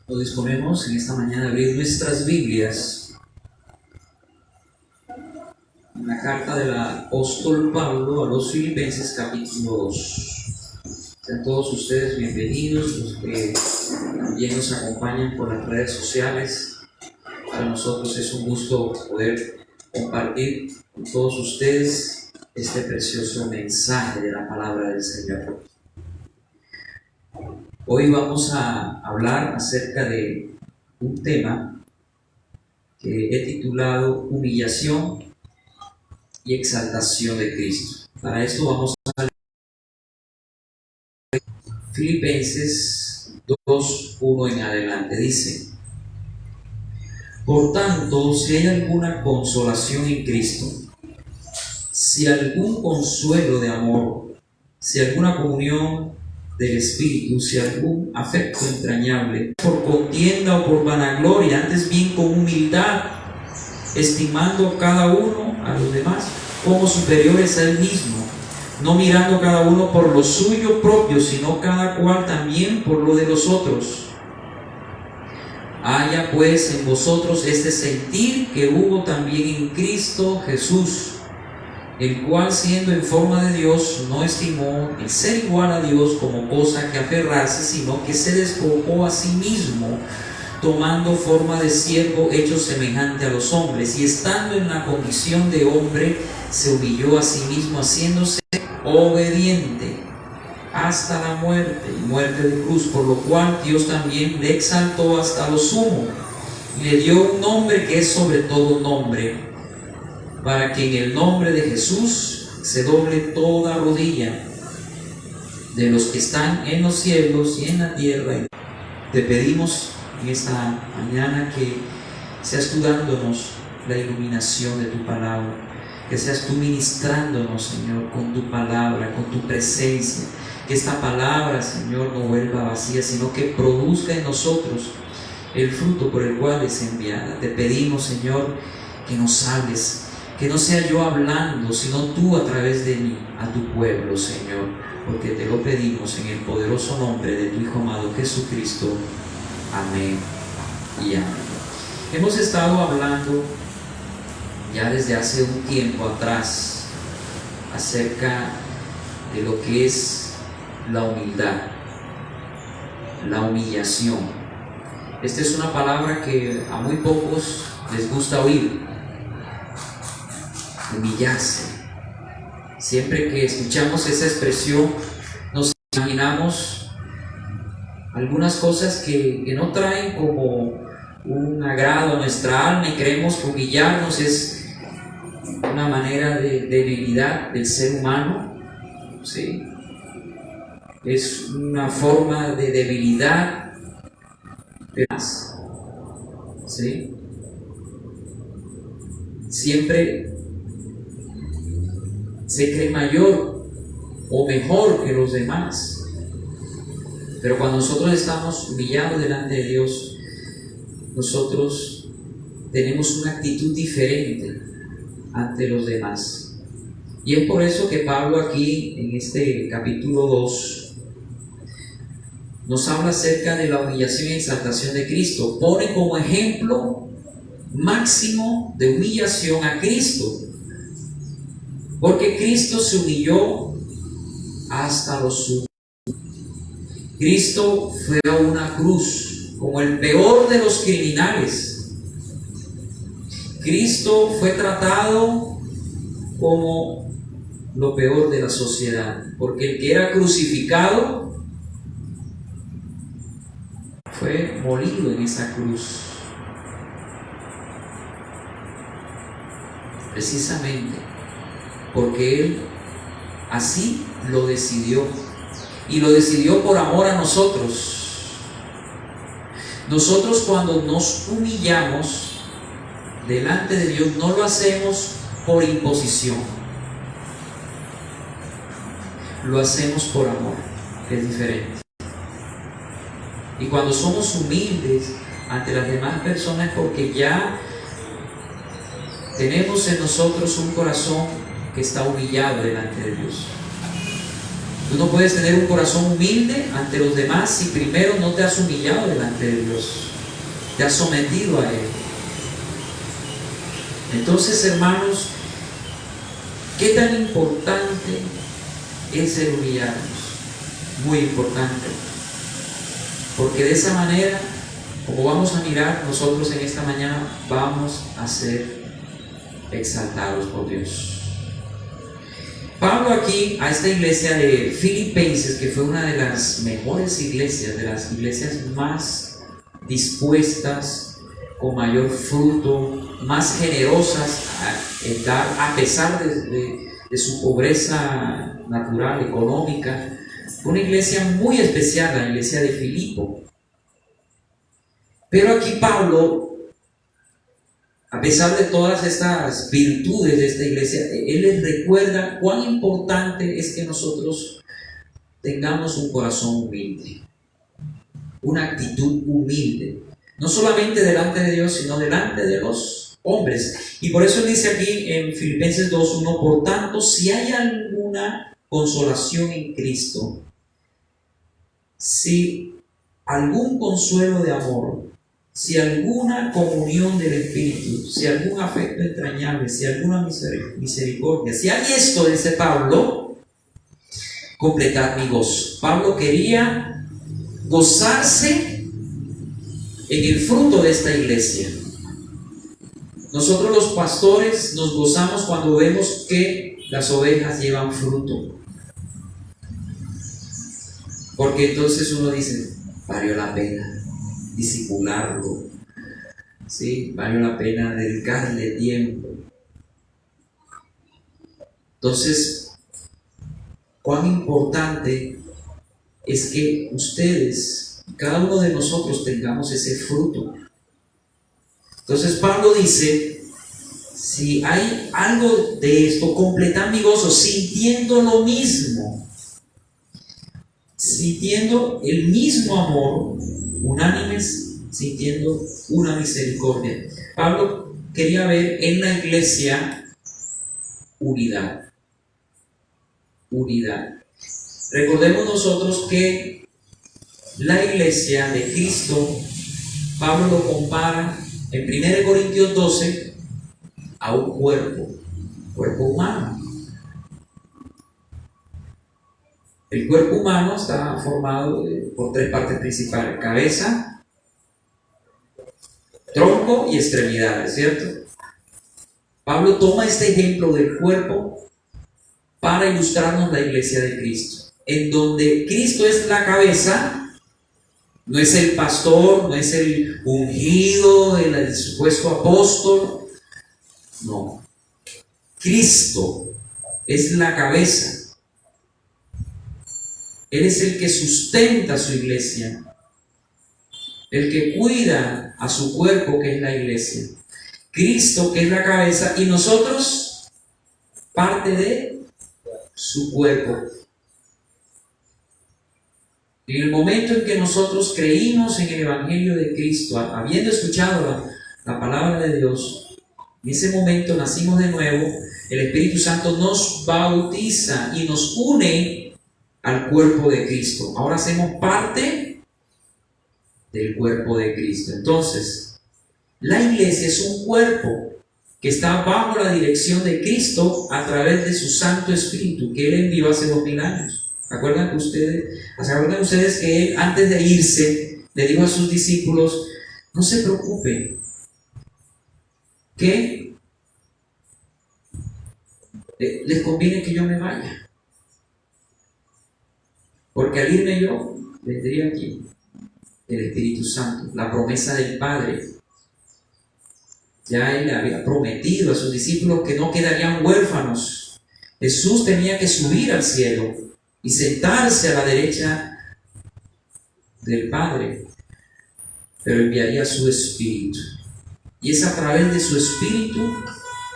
Nos disponemos en esta mañana a abrir nuestras Biblias en la carta del apóstol Pablo a los Filipenses, capítulo 2. Sean todos ustedes bienvenidos, los que también nos acompañan por las redes sociales. Para nosotros es un gusto poder compartir con todos ustedes este precioso mensaje de la palabra del Señor. Hoy vamos a hablar acerca de un tema que he titulado Humillación y Exaltación de Cristo. Para esto vamos a leer Filipenses 2:1 en adelante. Dice: Por tanto, si hay alguna consolación en Cristo, si algún consuelo de amor, si alguna comunión del Espíritu, si algún afecto entrañable, por contienda o por vanagloria, antes bien con humildad, estimando cada uno a los demás como superiores a él mismo, no mirando cada uno por lo suyo propio, sino cada cual también por lo de los otros. Haya pues en vosotros este sentir que hubo también en Cristo Jesús, el cual, siendo en forma de Dios, no estimó el ser igual a Dios como cosa que aferrarse, sino que se despojó a sí mismo, tomando forma de siervo, hecho semejante a los hombres, y estando en la condición de hombre, se humilló a sí mismo, haciéndose obediente hasta la muerte, y muerte de cruz, por lo cual Dios también le exaltó hasta lo sumo, y le dio un nombre que es sobre todo nombre, para que en el nombre de Jesús se doble toda rodilla de los que están en los cielos y en la tierra. Te pedimos en esta mañana que seas tú dándonos la iluminación de tu palabra, que seas tú ministrándonos, Señor, con tu palabra, con tu presencia, que esta palabra, Señor, no vuelva vacía, sino que produzca en nosotros el fruto por el cual es enviada. Te pedimos, Señor, que nos hables, que no sea yo hablando, sino tú a través de mí, a tu pueblo, Señor, porque te lo pedimos en el poderoso nombre de tu Hijo amado Jesucristo. Amén y amén. Hemos estado hablando ya desde hace un tiempo atrás acerca de lo que es la humildad, la humillación. Esta es una palabra que a muy pocos les gusta oír. Humillarse. Siempre que escuchamos esa expresión nos imaginamos algunas cosas que no traen como un agrado a nuestra alma, y creemos que humillarnos es una manera de debilidad del ser humano, ¿sí? Es una forma de debilidad de más, ¿sí? Siempre se cree mayor o mejor que los demás, pero cuando nosotros estamos humillados delante de Dios, nosotros tenemos una actitud diferente ante los demás. Y es por eso que Pablo aquí en este capítulo 2 nos habla acerca de la humillación y exaltación de Cristo. Pone como ejemplo máximo de humillación a Cristo, porque Cristo se humilló hasta lo sumo. Cristo fue a una cruz como el peor de los criminales. Cristo fue tratado como lo peor de la sociedad, porque el que era crucificado fue molido en esa cruz. Precisamente porque Él así lo decidió, y lo decidió por amor a nosotros. Nosotros, cuando nos humillamos delante de Dios, no lo hacemos por imposición, lo hacemos por amor, que es diferente. Y cuando somos humildes ante las demás personas, porque ya tenemos en nosotros un corazón que está humillado delante de Dios. Tú no puedes tener un corazón humilde ante los demás si primero no te has humillado delante de Dios, te has sometido a Él. Entonces, hermanos, ¿qué tan importante es el humillarnos? Muy importante, porque de esa manera, como vamos a mirar nosotros en esta mañana, vamos a ser exaltados por Dios. Pablo aquí a esta iglesia de Filipenses, que fue una de las mejores iglesias, de las iglesias más dispuestas, con mayor fruto, más generosas en dar, a pesar de su pobreza natural, económica. Fue una iglesia muy especial, la iglesia de Filipo. Pero aquí Pablo, a pesar de todas estas virtudes de esta iglesia, él les recuerda cuán importante es que nosotros tengamos un corazón humilde, una actitud humilde, no solamente delante de Dios, sino delante de los hombres. Y por eso él dice aquí en Filipenses 2:1: por tanto, si hay alguna consolación en Cristo, si algún consuelo de amor, si alguna comunión del Espíritu, si algún afecto entrañable, si alguna misericordia, si hay esto, dice Pablo, completad mi gozo. Pablo quería gozarse en el fruto de esta iglesia. Nosotros los pastores nos gozamos cuando vemos que las ovejas llevan fruto, porque entonces uno dice, valió la pena disipularlo, ¿sí? Valió la pena dedicarle tiempo. Entonces, cuán importante es que ustedes, cada uno de nosotros, tengamos ese fruto. Entonces Pablo dice, si hay algo de esto, completad mi gozo, sintiendo lo mismo, sintiendo el mismo amor, unánimes, sintiendo una misericordia. Pablo quería ver en la iglesia unidad. Recordemos nosotros que la iglesia de Cristo, Pablo lo compara en 1 Corintios 12 a un cuerpo humano. El cuerpo humano está formado por tres partes principales: cabeza, tronco y extremidades, ¿cierto? Pablo toma este ejemplo del cuerpo para ilustrarnos la iglesia de Cristo, en donde Cristo es la cabeza, no es el pastor, no es el ungido, el supuesto apóstol, no. Cristo es la cabeza. Él es el que sustenta su iglesia, el que cuida a su cuerpo, que es la iglesia. Cristo, que es la cabeza, y nosotros parte de su cuerpo. En el momento en que nosotros creímos en el Evangelio de Cristo, habiendo escuchado la palabra de Dios, en ese momento nacimos de nuevo. El Espíritu Santo nos bautiza y nos une al cuerpo de Cristo. Ahora hacemos parte del cuerpo de Cristo. Entonces, la iglesia es un cuerpo que está bajo la dirección de Cristo a través de su Santo Espíritu que Él envió hace 2000 años. ¿Se acuerdan ustedes que Él, antes de irse, le dijo a sus discípulos: no se preocupen, que les conviene que yo me vaya? Porque al irme yo, vendría aquí el Espíritu Santo, la promesa del Padre. Ya Él había prometido a sus discípulos que no quedarían huérfanos. Jesús tenía que subir al cielo y sentarse a la derecha del Padre, pero enviaría su Espíritu. Y es a través de su Espíritu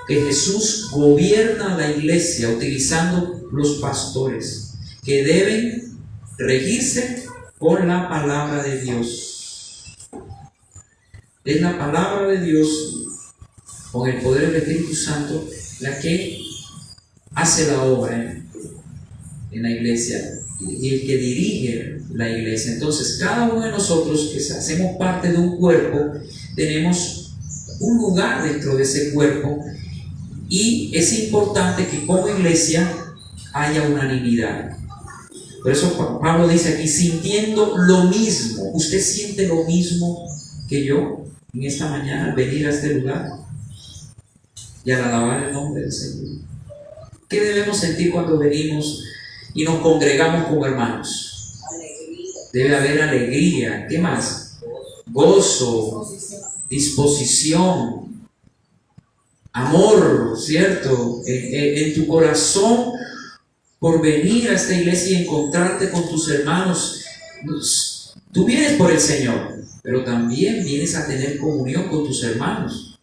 que Jesús gobierna la iglesia, utilizando los pastores que deben regirse por la palabra de Dios. Es la palabra de Dios, con el poder del Espíritu Santo, la que hace la obra en la iglesia. y el que dirige la iglesia. Entonces, cada uno de nosotros que hacemos parte de un cuerpo, tenemos un lugar dentro de ese cuerpo, y es importante que como iglesia haya unanimidad. Por eso Pablo dice aquí, sintiendo lo mismo. ¿Usted siente lo mismo que yo en esta mañana al venir a este lugar y al alabar el nombre del Señor? ¿Qué debemos sentir cuando venimos y nos congregamos como hermanos? Debe haber alegría. ¿Qué más? Gozo, disposición, amor, ¿cierto? En tu corazón por venir a esta iglesia y encontrarte con tus hermanos. Tú vienes por el Señor, pero también vienes a tener comunión con tus hermanos,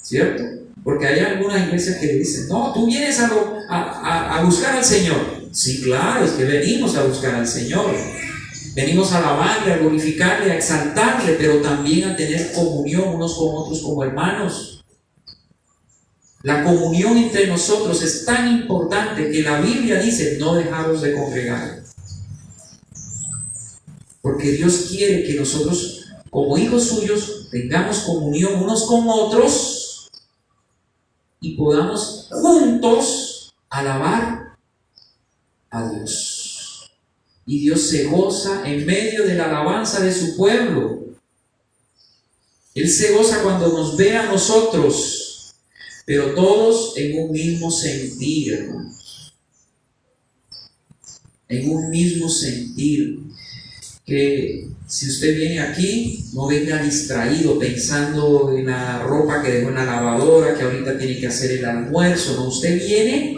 ¿cierto? Porque hay algunas iglesias que dicen, no, tú vienes a buscar al Señor. Sí, claro, es que venimos a buscar al Señor. Venimos a alabarle, a glorificarle, a exaltarle, pero también a tener comunión unos con otros como hermanos. La comunión entre nosotros es tan importante que la Biblia dice, no dejaros de congregar. Porque Dios quiere que nosotros, como hijos suyos, tengamos comunión unos con otros y podamos juntos alabar a Dios. Y Dios se goza en medio de la alabanza de su pueblo. Él se goza cuando nos ve a nosotros, pero todos en un mismo sentir, hermanos. En un mismo sentir. Que si usted viene aquí, no venga distraído pensando en la ropa que dejó en la lavadora, que ahorita tiene que hacer el almuerzo. No, usted viene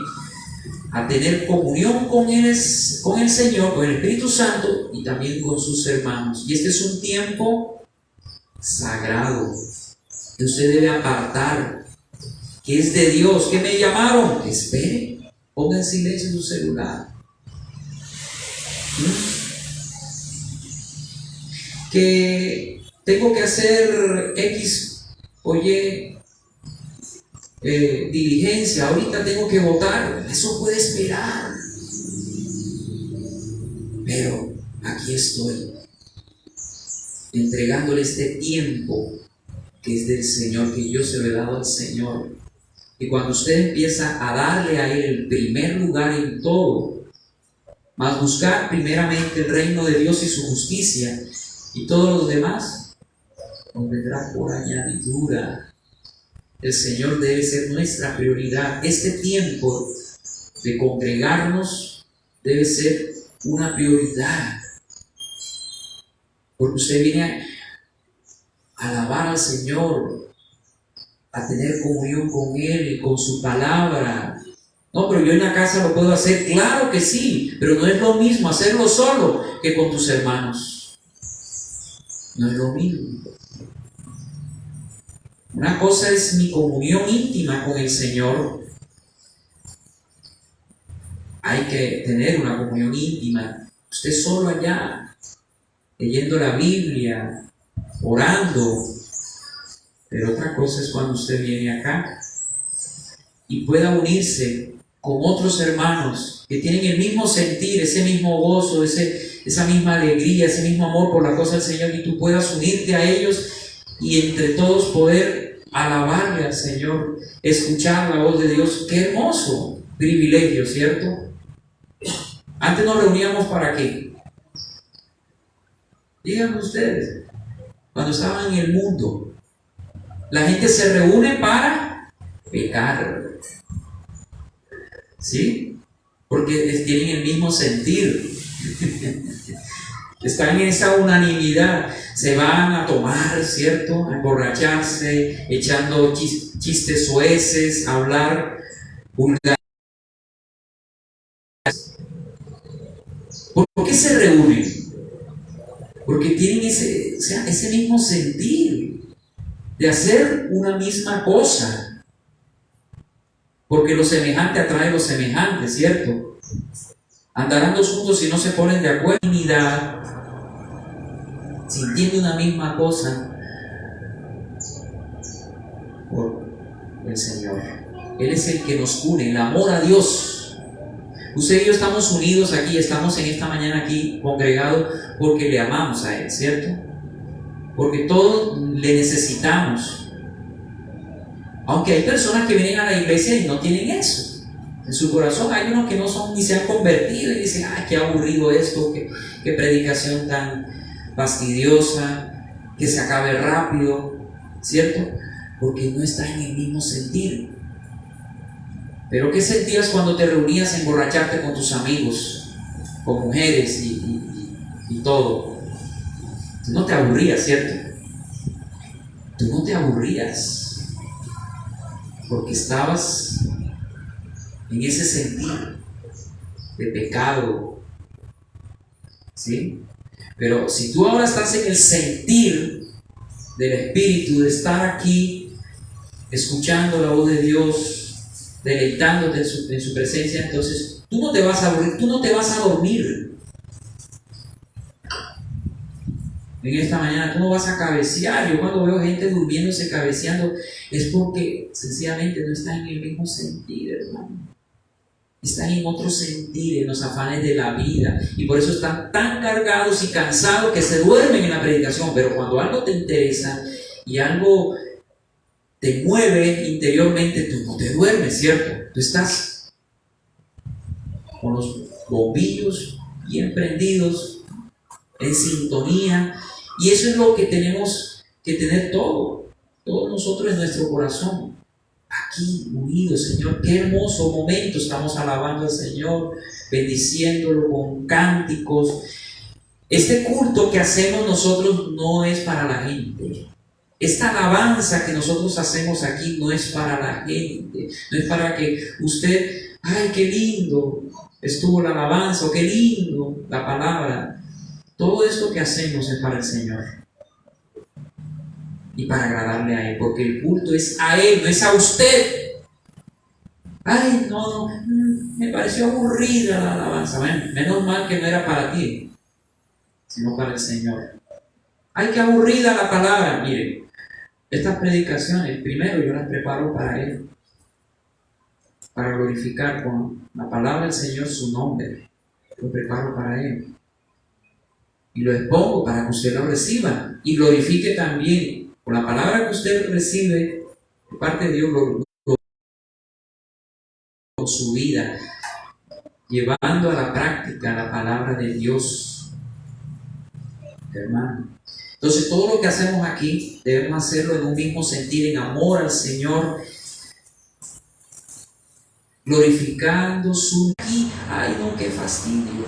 a tener comunión con el Señor, con el Espíritu Santo y también con sus hermanos. Y este es un tiempo sagrado que usted debe apartar, que es de Dios. ¿Que me llamaron? Espere, ponga en silencio su celular. Que tengo que hacer X o Y diligencia, ahorita tengo que votar, eso puede esperar. Pero aquí estoy, entregándole este tiempo que es del Señor, que yo se lo he dado al Señor. Y cuando usted empieza a darle a Él el primer lugar en todo, más buscar primeramente el reino de Dios y su justicia, y todo lo demás nos vendrá por añadidura. El Señor debe ser nuestra prioridad. Este tiempo de congregarnos debe ser una prioridad, porque usted viene a alabar al Señor, a tener comunión con Él, con su palabra. No, pero yo en la casa lo puedo hacer. Claro que sí, pero no es lo mismo hacerlo solo que con tus hermanos. No es lo mismo. Una cosa es mi comunión íntima con el Señor. Hay que tener una comunión íntima. Usted solo allá, leyendo la Biblia, orando. Pero otra cosa es cuando usted viene acá y pueda unirse con otros hermanos que tienen el mismo sentir, ese mismo gozo, esa misma alegría, ese mismo amor por la cosa del Señor, y tú puedas unirte a ellos y entre todos poder alabarle al Señor, escuchar la voz de Dios. ¡Qué hermoso privilegio!, ¿cierto? Antes nos reuníamos ¿para qué? Díganme ustedes, cuando estaban en el mundo, la gente se reúne para pecar, ¿sí? Porque tienen el mismo sentir. Están en esa unanimidad. Se van a tomar, ¿cierto? A emborracharse, echando chistes soeces, a hablar vulgaridades. ¿Por qué se reúnen? Porque tienen ese mismo sentir de hacer una misma cosa. Porque lo semejante atrae lo semejante, ¿cierto? Andarán dos juntos si no se ponen de acuerdo en unidad, sintiendo una misma cosa por el Señor. Él es el que nos une, el amor a Dios. Usted y yo estamos unidos aquí, estamos en esta mañana aquí congregados porque le amamos a Él, ¿cierto? Porque todos le necesitamos. Aunque hay personas que vienen a la iglesia y no tienen eso. En su corazón hay unos que no son ni se han convertido y dicen, ay, qué aburrido esto, qué predicación tan fastidiosa, que se acabe rápido, ¿cierto? Porque no está en el mismo sentir. Pero ¿qué sentías cuando te reunías a emborracharte con tus amigos, con mujeres y todo? Tú no te aburrías, ¿cierto? Tú no te aburrías porque estabas en ese sentir de pecado, ¿sí? Pero si tú ahora estás en el sentir del Espíritu, de estar aquí escuchando la voz de Dios, deleitándote en su presencia, entonces tú no te vas a aburrir, tú no te vas a dormir. En esta mañana tú no vas a cabecear. Yo cuando veo gente durmiéndose, cabeceando, es porque sencillamente no está en el mismo sentir, hermano. Están en otro sentir, en los afanes de la vida, y por eso están tan cargados y cansados que se duermen en la predicación. Pero cuando algo te interesa y algo te mueve interiormente, tú no te duermes, ¿cierto? Tú estás con los bombillos bien prendidos, en sintonía, y eso es lo que tenemos que tener todos nosotros en nuestro corazón. Aquí unidos, Señor, qué hermoso momento, estamos alabando al Señor, bendiciéndolo con cánticos. Este culto que hacemos nosotros no es para la gente. Esta alabanza que nosotros hacemos aquí no es para la gente, no es para que usted, ay, qué lindo estuvo la alabanza, o qué lindo la palabra. Todo esto que hacemos es para el Señor y para agradarle a Él, porque el culto es a Él, no es a usted. Ay, no, me pareció aburrida la alabanza. Bueno, menos mal que no era para ti, sino para el Señor. Ay, qué aburrida la palabra. Miren, estas predicaciones, primero yo las preparo para Él, para glorificar con la palabra del Señor su nombre. Lo preparo para Él y lo expongo para que usted lo reciba y glorifique también. Con la palabra que usted recibe de parte de Dios, con su vida, llevando a la práctica la palabra de Dios, hermano. Entonces todo lo que hacemos aquí debemos hacerlo en un mismo sentir, en amor al Señor, glorificando su... Ay, no, qué fastidio.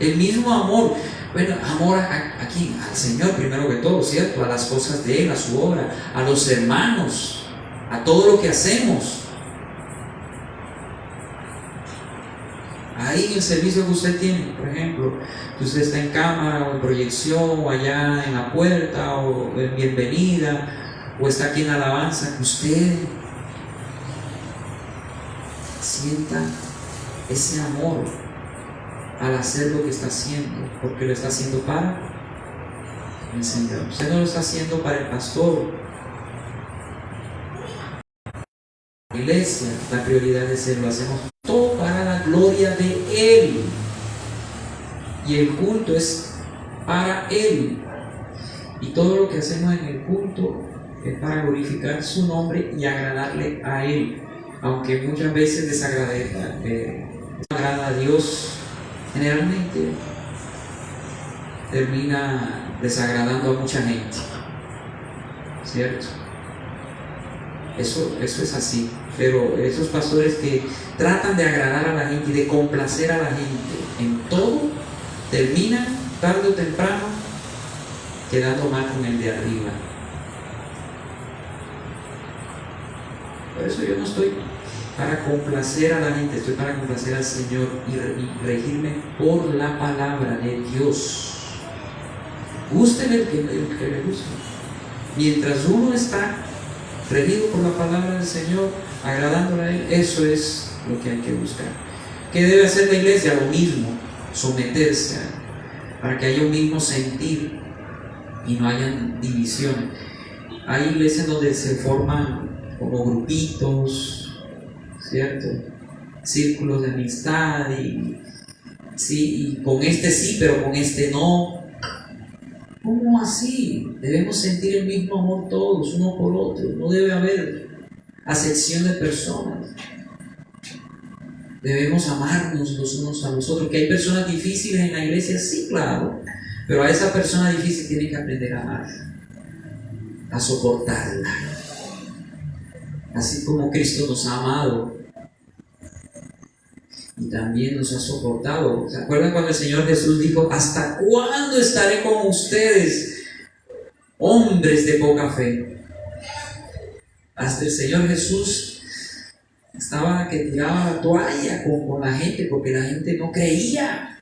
El mismo amor, bueno, amor a quién, al Señor primero que todo, ¿cierto? A las cosas de Él, a su obra, a los hermanos, a todo lo que hacemos. Ahí en el servicio que usted tiene, por ejemplo, que usted está en cámara o en proyección, o allá en la puerta, o en bienvenida, o está aquí en alabanza, que usted sienta ese amor al hacer lo que está haciendo, porque lo está haciendo para el Señor. Usted no lo está haciendo para el pastor. La iglesia, la prioridad es Él, lo hacemos todo para la gloria de Él. Y el culto es para Él. Y todo lo que hacemos en el culto es para glorificar su nombre y agradarle a Él. Aunque muchas veces desagrada a Dios, generalmente termina desagradando a mucha gente, ¿cierto? Eso es así. Pero esos pastores que tratan de agradar a la gente y de complacer a la gente en todo, terminan tarde o temprano quedando mal con el de arriba. Por eso yo no estoy para complacer a la gente, estoy para complacer al Señor y regirme por la palabra de Dios. Gústele el que le guste. Mientras uno está regido por la palabra del Señor, agradándole a Él, eso es lo que hay que buscar. ¿Qué debe hacer la iglesia? Lo mismo, someterse para que haya un mismo sentir y no haya división. Hay iglesias donde se forman como grupitos, ¿cierto? círculos de amistad y, sí, y con este sí, pero con este no. ¿Cómo así? Debemos sentir el mismo amor todos, uno por otro. No debe haber acepción de personas. Debemos amarnos los unos a los otros. Que hay personas difíciles en la iglesia, sí, claro. Pero a esa persona difícil tiene que aprender a amar, a soportarla. Así como Cristo nos ha amado y también nos ha soportado. ¿Se acuerdan cuando el Señor Jesús dijo: ¿hasta cuándo estaré con ustedes, hombres de poca fe? Hasta el Señor Jesús estaba que tiraba la toalla con la gente, porque la gente no creía.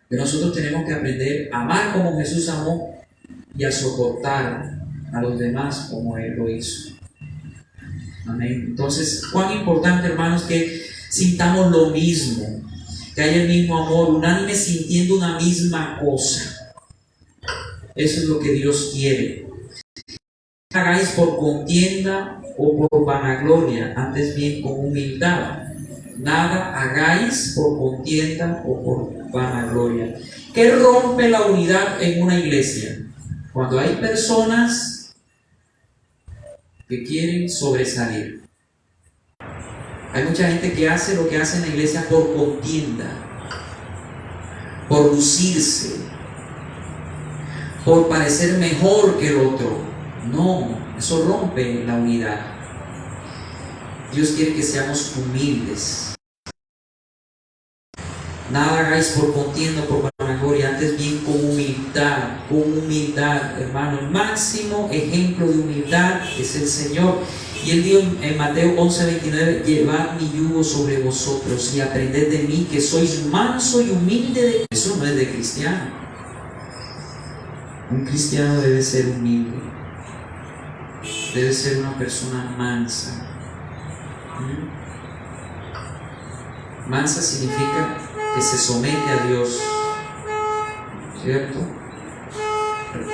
Pero nosotros tenemos que aprender a amar como Jesús amó y a soportar a los demás como Él lo hizo. Amén. Entonces, cuán importante, hermanos, que sintamos lo mismo, que haya el mismo amor, unánime, sintiendo una misma cosa. Eso es lo que Dios quiere. No hagáis por contienda o por vanagloria, antes bien con humildad. Nada hagáis por contienda o por vanagloria. ¿Qué rompe la unidad en una iglesia? Cuando hay personas que quieren sobresalir. Hay mucha gente que hace lo que hace en la iglesia por contienda, por lucirse, por parecer mejor que el otro. No, eso rompe la unidad. Dios quiere que seamos humildes. Nada hagáis por contienda, por vanagloria, antes bien con humildad, hermano. El máximo ejemplo de humildad es el Señor. Y Él dijo en Mateo 11:29: llevad mi yugo sobre vosotros y aprended de mí, que sois manso y humilde. Eso no es de cristiano. Un cristiano debe ser humilde, debe ser una persona mansa. Mansa significa que se somete a Dios, ¿cierto?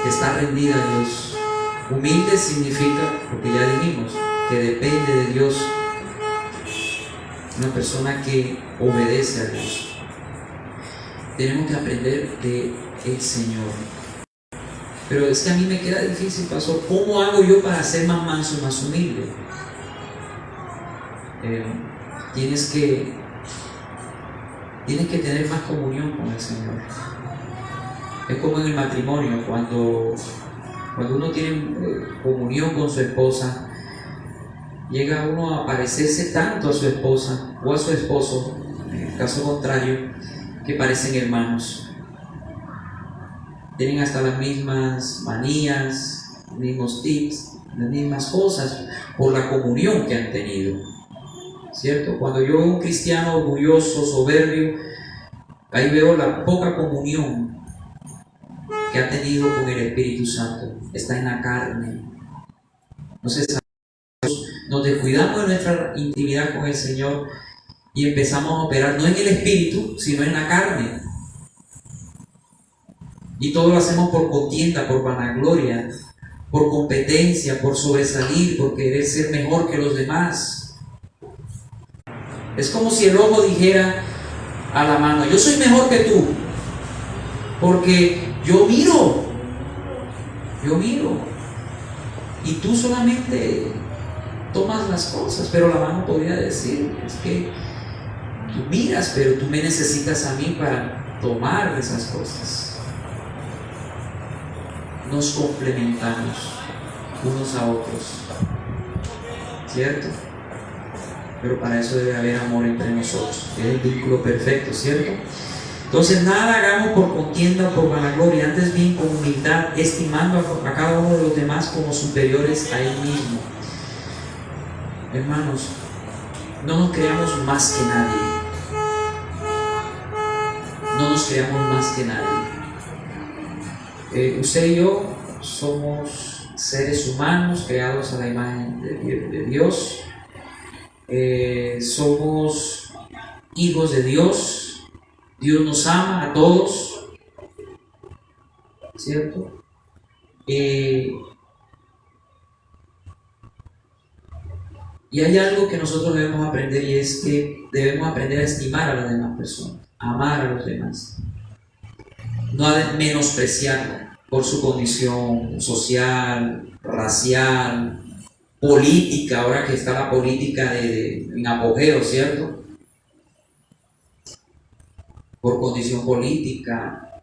Que está rendida a Dios. Humilde significa, porque ya dijimos, que depende de Dios. Una persona que obedece a Dios. Tenemos que aprender del Señor. Pero es que a mí me queda difícil, pastor. ¿Cómo hago yo para ser más manso y más humilde? Tienes que tener más comunión con el Señor. Es como en el matrimonio, cuando uno tiene comunión con su esposa, llega uno a parecerse tanto a su esposa o a su esposo, en el caso contrario, que parecen hermanos. Tienen hasta las mismas manías, los mismos tips, las mismas cosas, por la comunión que han tenido. ¿Cierto? Cuando yo veo un cristiano orgulloso, soberbio, ahí veo la poca comunión que ha tenido con el Espíritu Santo. Está en la carne. Entonces nos descuidamos de nuestra intimidad con el Señor y empezamos a operar no en el Espíritu, sino en la carne. Y todo lo hacemos por contienda, por vanagloria, por competencia, por sobresalir, por querer ser mejor que los demás. Es como si el ojo dijera a la mano: yo soy mejor que tú, porque yo miro, y tú solamente tomas las cosas. Pero la mano podría decir: es que tú miras, pero tú me necesitas a mí para tomar esas cosas. Nos complementamos unos a otros, ¿cierto? Pero para eso debe haber amor entre nosotros, es el vínculo perfecto, ¿cierto? Entonces, nada hagamos por contienda o por vanagloria, antes bien con humildad, estimando a cada uno de los demás como superiores a Él mismo. Hermanos, no nos creamos más que nadie. No nos creamos más que nadie. Usted y yo somos seres humanos creados a la imagen de Dios. Somos hijos de Dios. Dios nos ama a todos, ¿cierto? Y Y hay algo que nosotros debemos aprender, y es que debemos aprender a estimar a las demás personas, a amar a los demás, no a menospreciarla por su condición social, racial, política, ahora que está la política en apogeo, ¿cierto? Por condición política.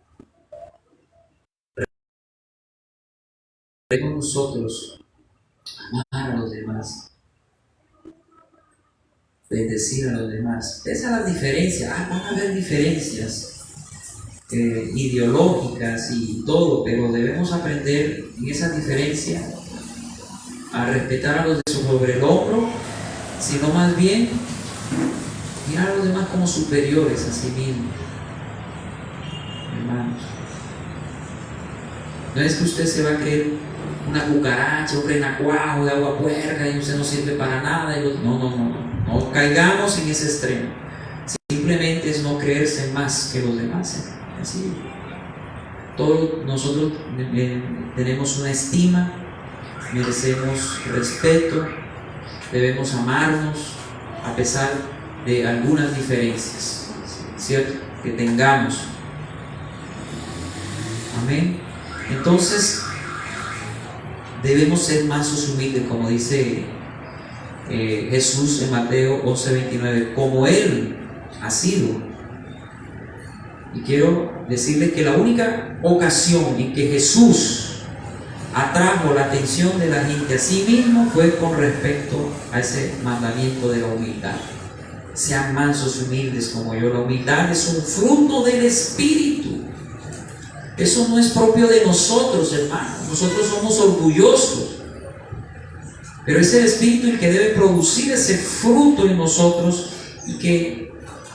Debemos nosotros amar a los demás, bendecir a los demás. Esas son las diferencias. Van a haber diferencias ideológicas y todo, pero debemos aprender en esas diferencias a respetar a los de sobre el hombro, sino más bien mirar a los demás como superiores a sí mismos. Hermanos, no es que usted se va a creer una cucaracha, un renacuajo de agua puerca y usted no sirve para nada. No caigamos en ese extremo. Simplemente es no creerse más que los demás. Así. Todos nosotros tenemos una estima, merecemos respeto, debemos amarnos a pesar de algunas diferencias, ¿cierto?, que tengamos. Amén. Entonces debemos ser mansos y humildes, como dice Jesús en Mateo 11:29, como Él ha sido. Y quiero decirles que la única ocasión en que Jesús atrajo la atención de la gente a sí mismo fue con respecto a ese mandamiento de la humildad. Sean mansos y humildes como yo. La humildad es un fruto del Espíritu. Eso no es propio de nosotros, hermanos. Nosotros somos orgullosos, pero es el Espíritu el que debe producir ese fruto en nosotros, y que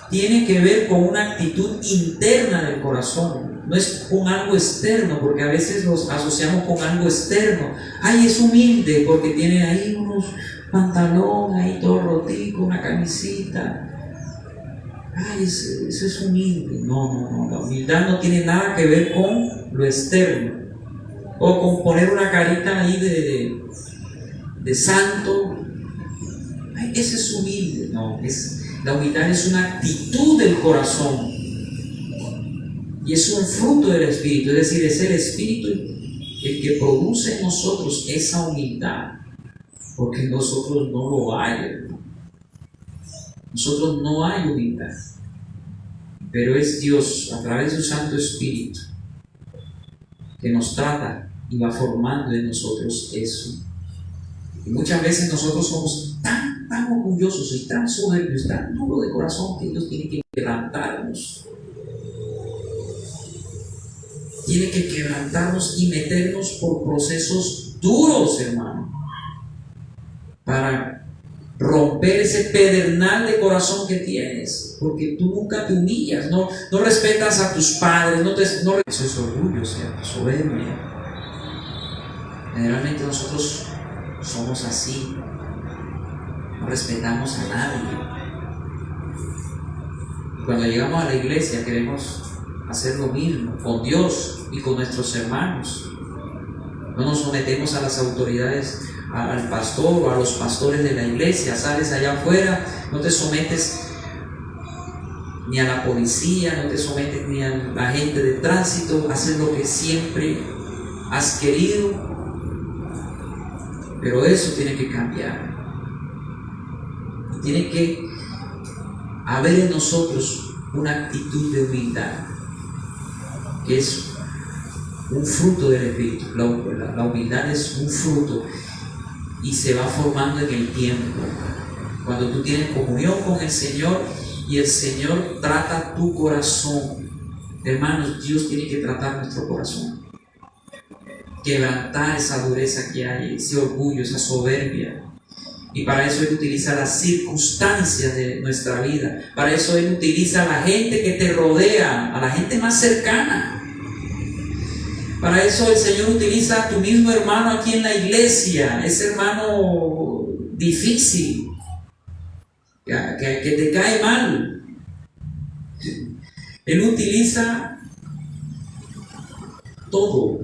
tiene que ver con una actitud interna del corazón. No es con algo externo, porque a veces los asociamos con algo externo. Ay, es humilde porque tiene ahí unos pantalones ahí todo rotico, una camisita. Ay, eso es humilde. No, la humildad no tiene nada que ver con lo externo, o con poner una carita ahí de santo. Ay, ese es humilde. No, la humildad es una actitud del corazón y es un fruto del Espíritu. Es decir, es el Espíritu el que produce en nosotros esa humildad, porque en nosotros no lo hay. Nosotros no hay humildad, pero es Dios a través de su Santo Espíritu que nos trata y va formando en nosotros eso. Y muchas veces nosotros somos tan orgullosos y tan soberbios, tan duros de corazón, que Dios tiene que quebrantarnos. Tiene que quebrantarnos y meternos por procesos duros, hermano, para romper ese pedernal de corazón que tienes, porque tú nunca te humillas, no respetas a tus padres, eso es orgullo, ¿cierto? Soberbia. Generalmente nosotros somos así, no respetamos a nadie. Cuando llegamos a la iglesia queremos hacer lo mismo con Dios y con nuestros hermanos. No nos sometemos a las autoridades, al pastor o a los pastores de la iglesia. Sales allá afuera, no te sometes ni a la policía, no te sometes ni a la gente de tránsito, haces lo que siempre has querido. Pero eso tiene que cambiar. Tiene que haber en nosotros una actitud de humildad, que es un fruto del Espíritu. La humildad es un fruto y se va formando en el tiempo. Cuando tú tienes comunión con el Señor y el Señor trata tu corazón, hermanos, Dios tiene que tratar nuestro corazón, quebrantar esa dureza que hay, ese orgullo, esa soberbia. Y para eso Él utiliza las circunstancias de nuestra vida. Para eso Él utiliza a la gente que te rodea, a la gente más cercana. Para eso el Señor utiliza a tu mismo hermano aquí en la iglesia, ese hermano difícil, que te cae mal. Él utiliza todo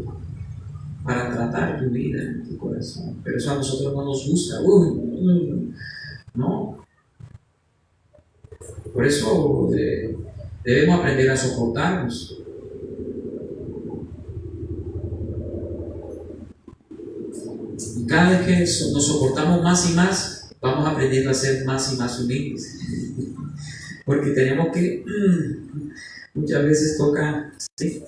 para tratar tu vida, tu corazón. Pero eso a nosotros no nos gusta. ¿no? Por eso debemos aprender a soportarnos. Y cada vez que nos soportamos más y más, vamos aprendiendo a ser más y más humildes. Porque tenemos que, muchas veces toca, ¿sí?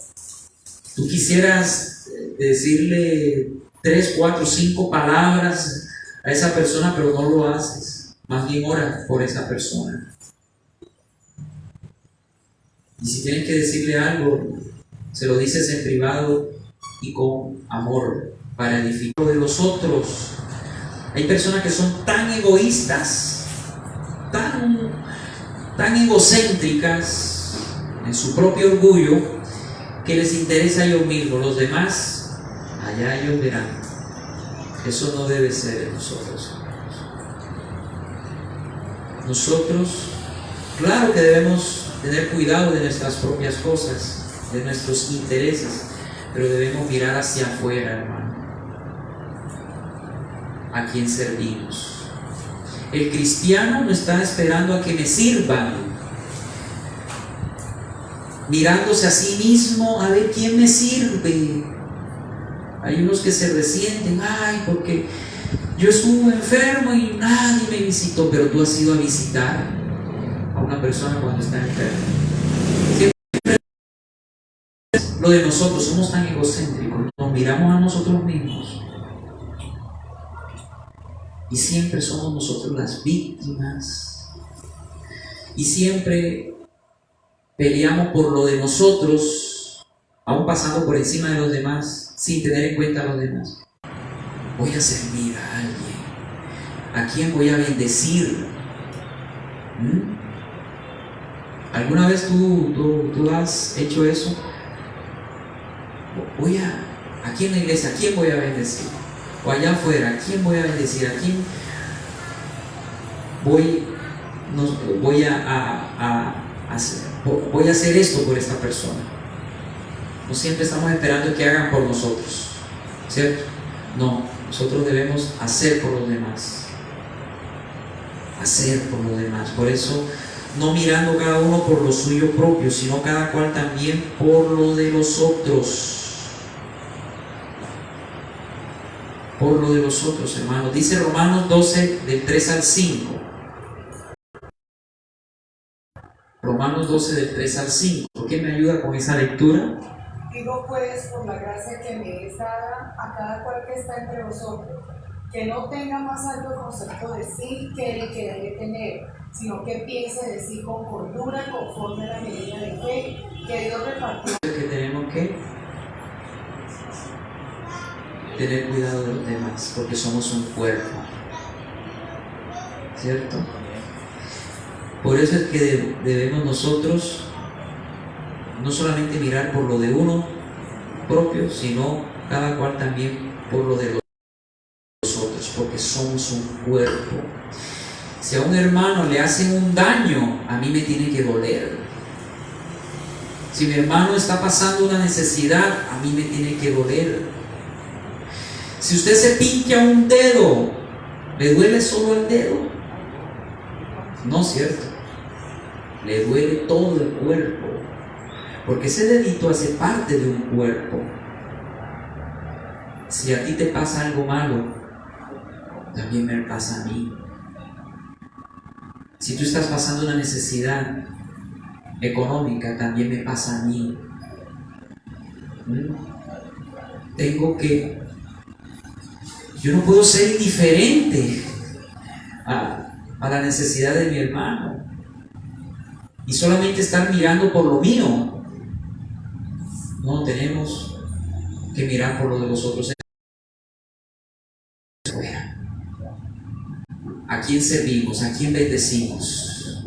Tú quisieras decirle 3, 4, 5 palabras a esa persona, pero no lo haces. Más bien ora por esa persona. Y si tienes que decirle algo, se lo dices en privado y con amor, para edificar de los otros. Hay personas que son tan egoístas, tan egocéntricas en su propio orgullo, que les interesa a ellos mismos. Los demás, allá ellos verán. Eso no debe ser en nosotros. Nosotros, claro que debemos tener cuidado de nuestras propias cosas, de nuestros intereses, pero debemos mirar hacia afuera, hermano. ¿A quién servimos? El cristiano no está esperando a que me sirvan, mirándose a sí mismo a ver quién me sirve. Hay unos que se resienten, ay, porque yo estuve enfermo y nadie me visitó, pero tú has ido a visitar a una persona cuando está enferma. Siempre lo de nosotros, somos tan egocéntricos, nos miramos a nosotros mismos. Y siempre somos nosotros las víctimas. Y siempre peleamos por lo de nosotros, aún pasando por encima de los demás, sin tener en cuenta a los demás. Voy a servir a alguien. ¿A quién voy a bendecir? ¿Alguna vez tú has hecho eso? Aquí en la iglesia, ¿a quién voy a bendecir? O allá afuera, ¿a quién voy a bendecir? ¿A quién voy a hacer esto por esta persona? No siempre estamos esperando que hagan por nosotros, ¿cierto? No, nosotros debemos hacer por los demás. Hacer por los demás. Por eso, no mirando cada uno por lo suyo propio, sino cada cual también por lo de los otros. Por lo de los otros, hermanos. Dice Romanos 12, del 3 al 5. Romanos 12, del 3 al 5. ¿Por qué me ayuda con esa lectura? Digo pues, por la gracia que me es dada a cada cual que está entre vosotros, que no tenga más alto concepto de sí que el que debe tener, sino que piense de sí con cordura, conforme a la medida de fe que Dios repartió. Que tenemos que tener cuidado de los demás, porque somos un cuerpo, ¿cierto? Por eso es que debemos nosotros no solamente mirar por lo de uno propio, sino cada cual también por lo de los otros, porque somos un cuerpo. Si a un hermano le hacen un daño, a mí me tiene que doler. Si mi hermano está pasando una necesidad, a mí me tiene que doler. Si usted se pincha un dedo, ¿le duele solo el dedo? No, ¿cierto? Le duele todo el cuerpo, porque ese dedito hace parte de un cuerpo. Si a ti te pasa algo malo, también me pasa a mí. Si tú estás pasando una necesidad económica, también me pasa a mí. Yo no puedo ser indiferente a la necesidad de mi hermano y solamente estar mirando por lo mío. No, tenemos que mirar por lo de los otros. ¿A quién servimos? ¿A quién bendecimos?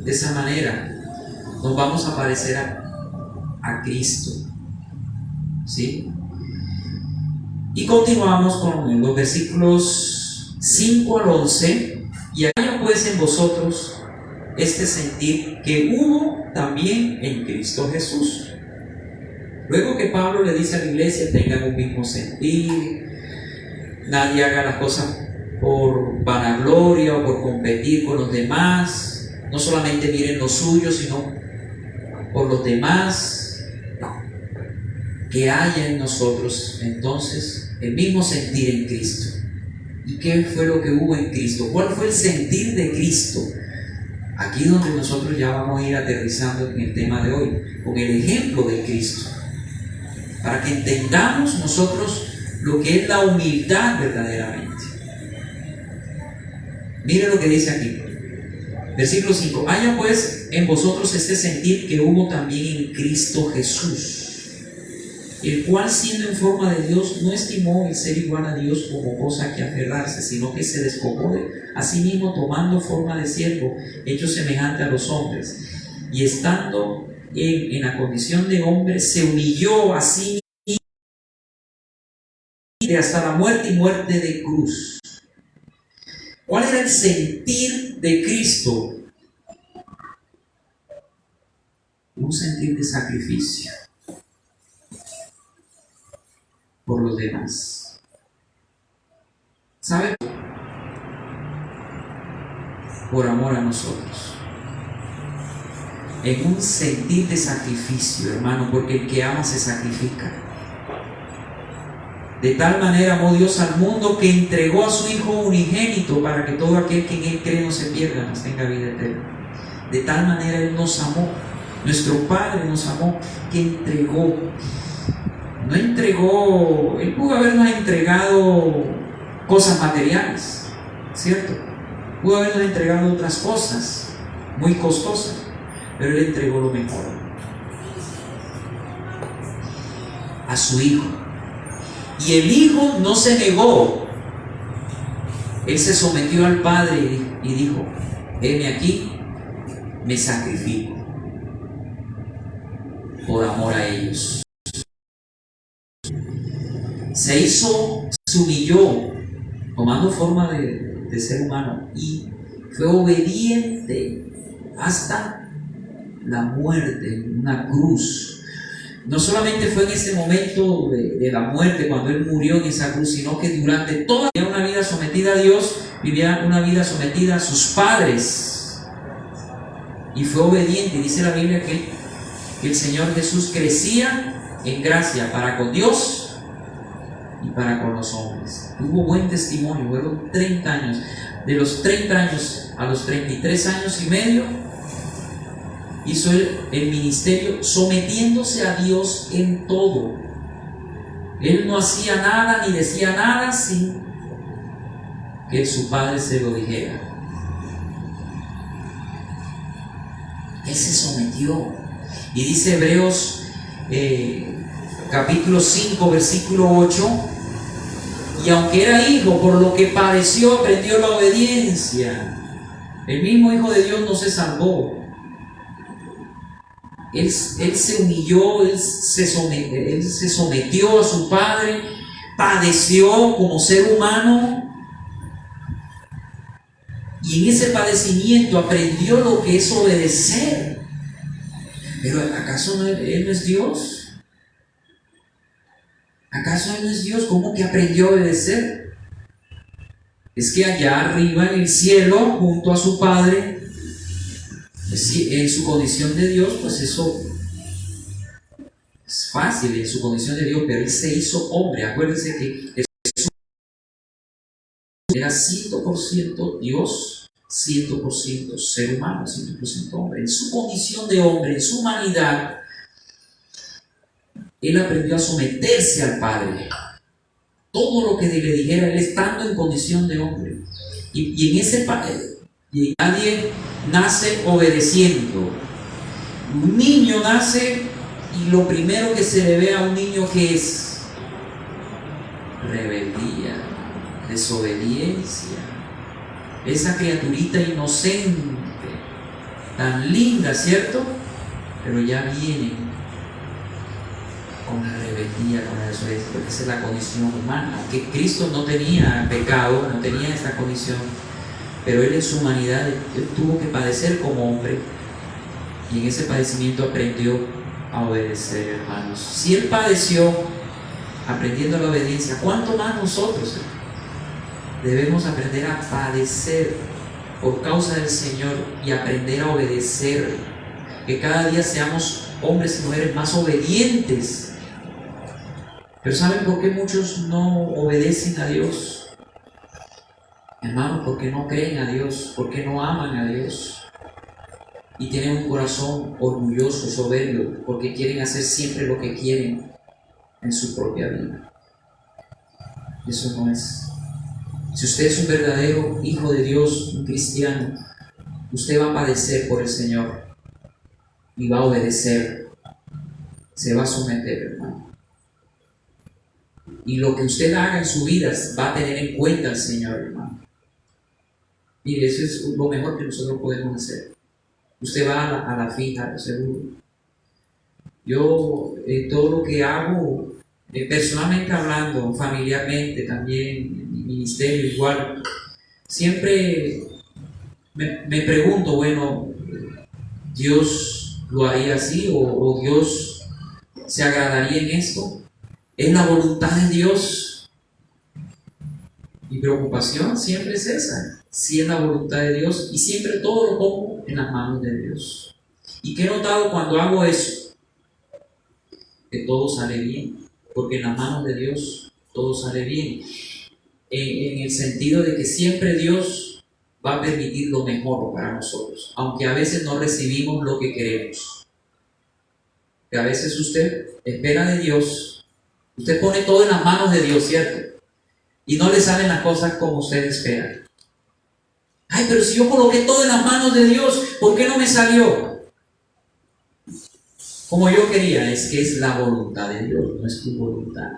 De esa manera nos vamos a parecer a Cristo, ¿sí? Y continuamos con los versículos 5 al 11. Y haya pues en vosotros este sentir que hubo también en Cristo Jesús. Luego que Pablo le dice a la iglesia: tengan un mismo sentir, nadie haga las cosas por vanagloria o por competir con los demás. No solamente miren lo suyo, sino por los demás, que haya en nosotros entonces el mismo sentir en Cristo. ¿Y qué fue lo que hubo en Cristo? ¿Cuál fue el sentir de Cristo? Aquí donde nosotros ya vamos a ir aterrizando en el tema de hoy, con el ejemplo de Cristo, para que entendamos nosotros lo que es la humildad verdaderamente. Mire lo que dice aquí, versículo 5: haya pues en vosotros este sentir que hubo también en Cristo Jesús, el cual siendo en forma de Dios no estimó el ser igual a Dios como cosa que aferrarse, sino que se despojó de a sí mismo, tomando forma de siervo, hecho semejante a los hombres, y estando en la condición de hombre, se humilló a sí mismo hasta la muerte y muerte de cruz. ¿Cuál era el sentir de Cristo? Un sentir de sacrificio por los demás. ¿Sabe? Por amor a nosotros. En un sentir de sacrificio, hermano, porque el que ama se sacrifica. De tal manera amó Dios al mundo que entregó a su Hijo unigénito para que todo aquel que en Él cree no se pierda, mas tenga vida eterna. De tal manera Él nos amó, nuestro Padre nos amó, que entregó. No entregó, Él pudo habernos entregado cosas materiales, ¿cierto? Pudo habernos entregado otras cosas muy costosas, pero Él entregó lo mejor, a su Hijo. Y el Hijo no se negó, Él se sometió al Padre y dijo: heme aquí, me sacrifico por amor a ellos. Se humilló, tomando forma de ser humano, y fue obediente hasta la muerte en una cruz. No solamente fue en ese momento de la muerte, cuando Él murió en esa cruz, sino que durante toda una vida sometida a Dios, vivía una vida sometida a sus padres, y fue obediente. Dice la Biblia que el Señor Jesús crecía en gracia para con Dios y para con los hombres. Tuvo buen testimonio, fueron 30 años. De los 30 años a los 33 años y medio, hizo el ministerio sometiéndose a Dios en todo. Él no hacía nada ni decía nada sin que su Padre se lo dijera. Él se sometió. Y dice Hebreos capítulo 5 versículo 8: y aunque era hijo, por lo que padeció, aprendió la obediencia. El mismo Hijo de Dios no se salvó. Él se humilló, él se sometió a su Padre, padeció como ser humano, y en ese padecimiento aprendió lo que es obedecer. Pero ¿acaso Él no es Dios? ¿Acaso Él no es Dios? ¿Cómo que aprendió a obedecer? Es que allá arriba en el cielo, junto a su Padre, en su condición de Dios, pues eso es fácil en su condición de Dios, pero Él se hizo hombre. Acuérdense que Jesús era 100% Dios, 100% ser humano, 100% hombre. En su condición de hombre, en su humanidad, Él aprendió a someterse al Padre. Todo lo que le dijera, Él estando en condición de hombre. Y en ese Padre, y nadie nace obedeciendo. Un niño nace y lo primero que se le ve a un niño, que es rebeldía, desobediencia. Esa criaturita inocente, tan linda, ¿cierto? Pero ya viene con la rebeldía, con la desobediencia, porque esa es la condición humana. Aunque Cristo no tenía pecado, no tenía esta condición, pero Él en su humanidad Él tuvo que padecer como hombre, y en ese padecimiento aprendió a obedecer, hermanos. Si Él padeció aprendiendo la obediencia, ¿cuánto más nosotros? debemos aprender a padecer por causa del Señor y aprender a obedecer. Que cada día seamos hombres y mujeres más obedientes. Pero ¿saben por qué muchos no obedecen a Dios? Hermanos, porque no creen a Dios, porque no aman a Dios. Y tienen un corazón orgulloso, soberbio, porque quieren hacer siempre lo que quieren en su propia vida. Eso no es. Si usted es un verdadero hijo de Dios, un cristiano, usted va a padecer por el Señor y va a obedecer, se va a someter, hermano. Y lo que usted haga en su vida va a tener en cuenta al Señor, hermano. Mire, eso es lo mejor que nosotros podemos hacer. Usted va a la fija, seguro. Yo, todo lo que hago, personalmente hablando, familiarmente también, en mi ministerio igual, siempre me pregunto, bueno, ¿Dios lo haría así o Dios se agradaría en esto? ¿Es la voluntad de Dios? Mi preocupación siempre es esa, si es la voluntad de Dios, y siempre todo lo pongo en las manos de Dios. ¿Y qué he notado cuando hago eso? Que todo sale bien, porque en las manos de Dios todo sale bien, en el sentido de que siempre Dios va a permitir lo mejor para nosotros, aunque a veces no recibimos lo que queremos. Que a veces usted espera de Dios, usted pone todo en las manos de Dios, ¿cierto? Y no le salen las cosas como usted espera. Ay, pero si yo coloqué todo en las manos de Dios, ¿por qué no me salió como yo quería? Es que es la voluntad de Dios, no es tu voluntad.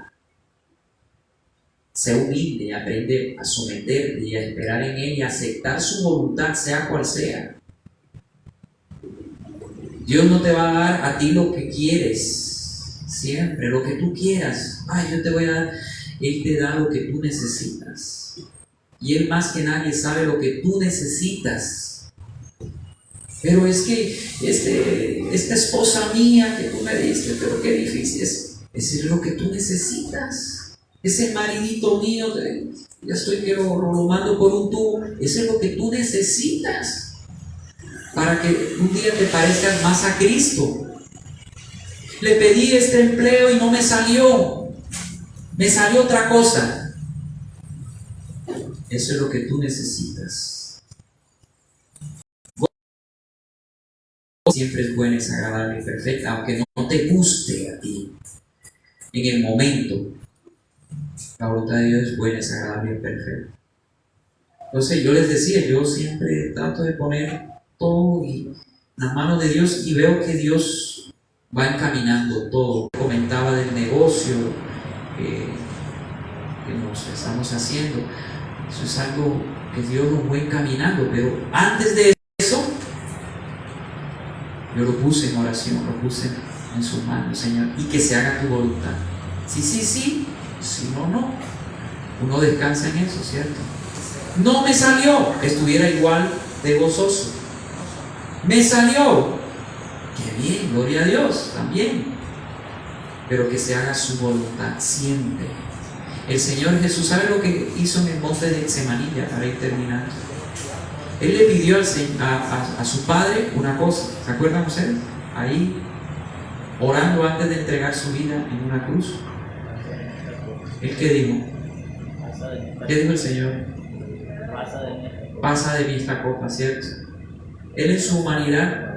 Sé humilde, aprende a someterte y a esperar en Él y a aceptar su voluntad, sea cual sea. Dios no te va a dar a ti lo que quieres, siempre, lo que tú quieras. Ay, yo te voy a dar, Él te da lo que tú necesitas. Y Él más que nadie sabe lo que tú necesitas. Pero es que esta esposa mía que tú me diste, pero qué difícil es lo que tú necesitas. Ese maridito mío, ya estoy que lo mando por un tubo, eso es lo que tú necesitas para que un día te parezcas más a Cristo. Le pedí este empleo y no me salió otra cosa. Eso es lo que tú necesitas. Siempre es buena, es agradable y perfecta, aunque no te guste a ti en el momento. La voluntad de Dios es buena, es agradable y perfecta. Entonces yo les decía, yo siempre trato de poner todo en las manos de Dios y veo que Dios va encaminando todo. Comentaba del negocio que nos estamos haciendo. Eso es algo que Dios nos va encaminando, pero antes de eso yo lo puse en oración, lo puse en sus manos, Señor, y que se haga tu voluntad. Sí, si no, no. Uno descansa en eso, ¿cierto? No me salió, estuviera igual de gozoso. Me salió, qué bien, gloria a Dios, también. Pero que se haga su voluntad siempre. El Señor Jesús, ¿sabe lo que hizo en el monte de Getsemaní? Para ir terminando. Él le pidió a su Padre una cosa, ¿se acuerdan ustedes? Ahí, orando antes de entregar su vida en una cruz. ¿Él qué dijo? ¿Qué dijo el Señor? Pasa de mí esta copa, ¿cierto? Él en su humanidad,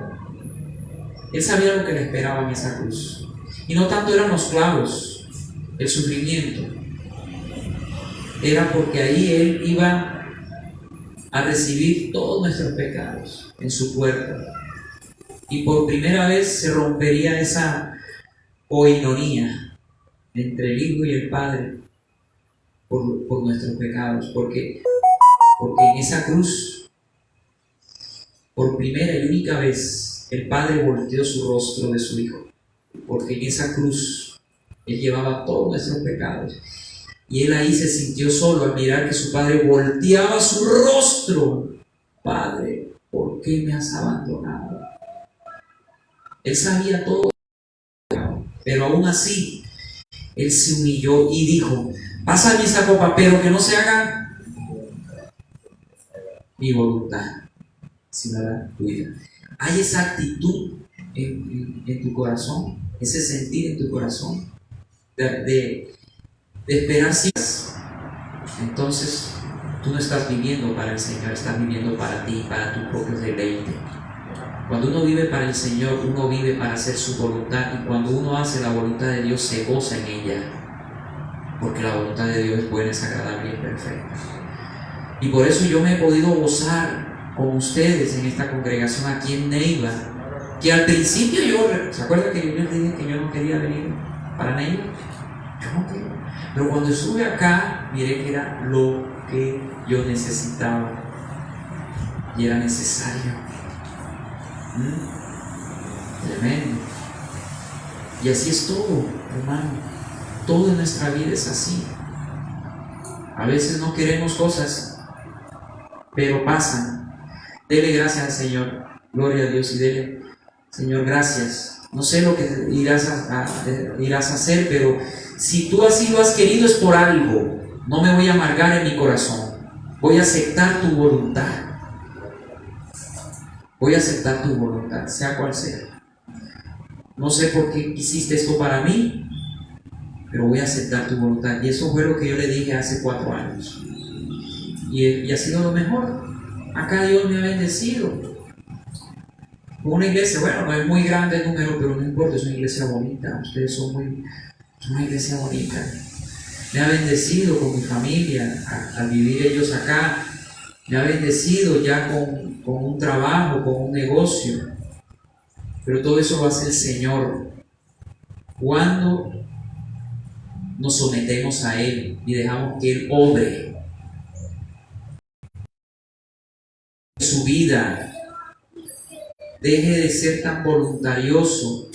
Él sabía lo que le esperaba en esa cruz. Y no tanto eran los clavos, el sufrimiento. Era porque ahí Él iba a recibir todos nuestros pecados en su cuerpo. Y por primera vez se rompería esa coinonía entre el Hijo y el Padre por nuestros pecados, porque en esa cruz, por primera y única vez, el Padre volteó su rostro de su Hijo, porque en esa cruz Él llevaba todos nuestros pecados, y Él ahí se sintió solo al mirar que su Padre volteaba su rostro. Padre, ¿por qué me has abandonado? Él sabía todo, pero aún así Él se humilló y dijo: pásame esa copa, pero que no se haga mi voluntad, sino la tuya. ¿Hay esa actitud en tu corazón? Ese sentir en tu corazón de esperar si entonces tú no estás viviendo para el Señor, estás viviendo para ti, para tu propio deleite. Cuando uno vive para el Señor, uno vive para hacer su voluntad, y cuando uno hace la voluntad de Dios se goza en ella, porque la voluntad de Dios es buena, es agradable y perfecta. Y por eso yo me he podido gozar con ustedes en esta congregación aquí en Neiva, que al principio ¿se acuerdan que yo les dije que yo no quería venir para Neiva? Yo no quería. Pero cuando estuve acá, miré que era lo que yo necesitaba y era necesario. Tremendo. Y así es todo, hermano. Todo en nuestra vida es así. A veces no queremos cosas, pero pasan. Dele gracias al Señor. Gloria a Dios y dele, Señor, gracias. No sé lo que irás a hacer, pero si tú así lo has querido es por algo. No me voy a amargar en mi corazón. Voy a aceptar tu voluntad. Voy a aceptar tu voluntad, sea cual sea. No sé por qué hiciste esto para mí, pero voy a aceptar tu voluntad. Y eso fue lo que yo le dije hace 4 años. Y ha sido lo mejor. Acá Dios me ha bendecido. Una iglesia, bueno, no es muy grande el número, pero no importa, es una iglesia bonita. Ustedes son una iglesia bonita. Me ha bendecido con mi familia, al vivir ellos acá. Me ha bendecido ya con un trabajo, con un negocio. Pero todo eso lo hace el Señor cuando nos sometemos a Él y dejamos que Él obre su vida. Deje de ser tan voluntarioso,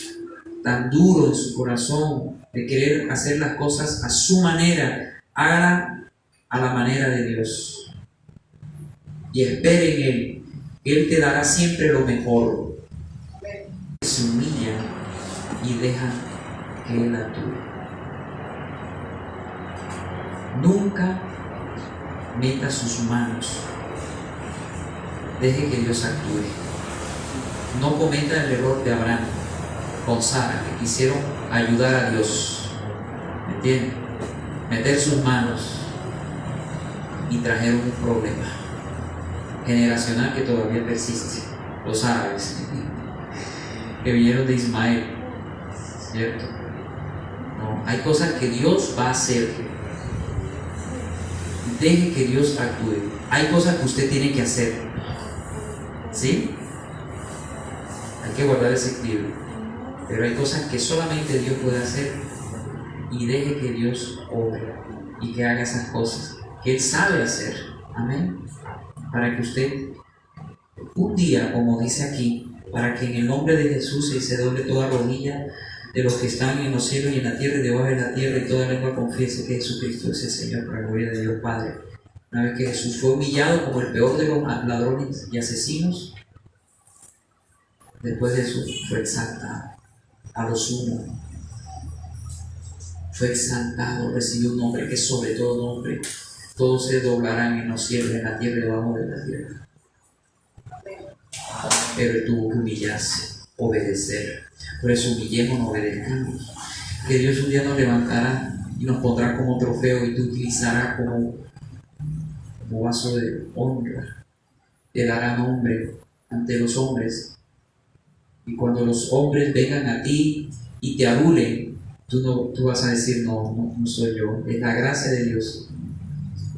tan duro en su corazón, de querer hacer las cosas a su manera. Hágala a la manera de Dios. Y espere en Él, que Él te dará siempre lo mejor. Se humilla y deja que Él actúe. Nunca meta sus manos. Deje que Dios actúe. No cometa el error de Abraham con Sara, que quisieron ayudar a Dios. ¿Me entienden? Meter sus manos y trajeron un problema generacional que todavía persiste. Los árabes que vinieron de Ismael, ¿cierto? No, hay cosas que Dios va a hacer. Deje que Dios actúe. Hay cosas que usted tiene que hacer, ¿sí? Hay que guardar ese equilibrio. Pero hay cosas que solamente Dios puede hacer, y deje que Dios obre y que haga esas cosas que Él sabe hacer. Amén. Para que usted un día, como dice aquí, para que en el nombre de Jesús se doble toda rodilla de los que están en los cielos y en la tierra y debajo de la tierra, y toda lengua confiese que Jesucristo es el Señor, para la gloria de Dios Padre. Una vez que Jesús fue humillado como el peor de los ladrones y asesinos, después de eso fue exaltado a lo sumo. Fue exaltado, recibió un nombre que es sobre todo nombre. Todos se doblarán en los cielos, en la tierra y debajo de la tierra. Pero Él tuvo que humillarse, obedecer. Por eso humillémonos, obedezcamos. Que Dios un día nos levantará y nos pondrá como trofeo y te utilizará como vaso de honra. Te dará nombre ante los hombres. Y cuando los hombres vengan a ti y te adulen, tú vas a decir, no soy yo. Es la gracia de Dios